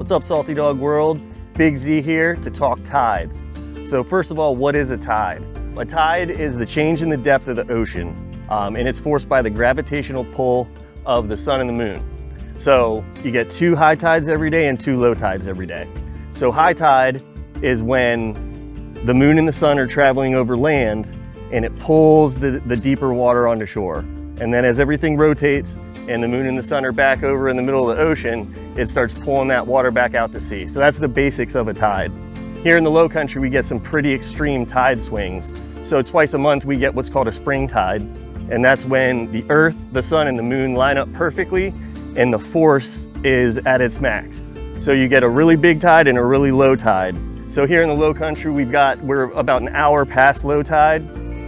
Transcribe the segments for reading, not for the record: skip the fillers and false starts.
What's up, Salty Dog World? Big Z here to talk tides. So first of all, what is a tide? A tide is the change in the depth of the ocean, and it's forced by the gravitational pull of the sun and the moon. So you get 2 high tides every day and 2 low tides every day. So high tide is when the moon and the sun are traveling over land and it pulls the deeper water onto shore. And then as everything rotates and the moon and the sun are back over in the middle of the ocean, it starts pulling that water back out to sea. So that's the basics of a tide. Here in the Lowcountry, we get some pretty extreme tide swings. So twice a month, we get what's called a spring tide. And that's when the earth, the sun, and the moon line up perfectly and the force is at its max. So you get a really big tide and a really low tide. So here in the Lowcountry, we're about an hour past low tide,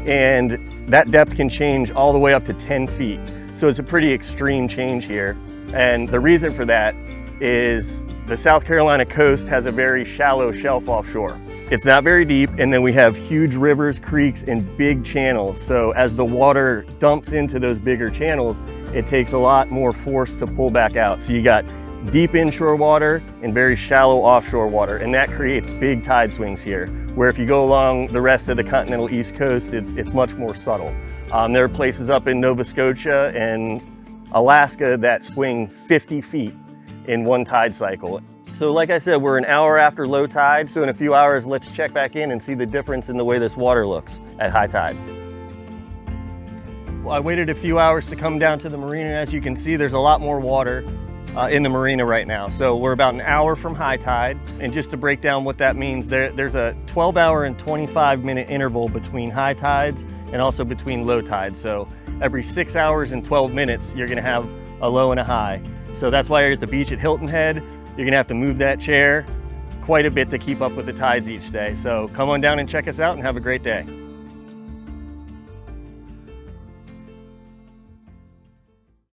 and that depth can change all the way up to 10 feet. So it's a pretty extreme change here. And the reason for that is the South Carolina coast has a very shallow shelf offshore. It's not very deep, and then we have huge rivers, creeks, and big channels. So as the water dumps into those bigger channels, it takes a lot more force to pull back out. So you got deep inshore water and very shallow offshore water, and that creates big tide swings here, where if you go along the rest of the continental East Coast, it's much more subtle. There are places up in Nova Scotia and Alaska that swing 50 feet in one tide cycle. So like I said, we're an hour after low tide, so in a few hours, let's check back in and see the difference in the way this water looks at high tide. Well, I waited a few hours to come down to the marina. As you can see, there's a lot more water in the marina right now. So we're about an hour from high tide. And just to break down what that means, there's a 12-hour and 25-minute interval between high tides and also between low tides. So every 6 hours and 12 minutes, you're gonna have a low and a high. So that's why you're at the beach at Hilton Head. You're gonna have to move that chair quite a bit to keep up with the tides each day. So come on down and check us out and have a great day.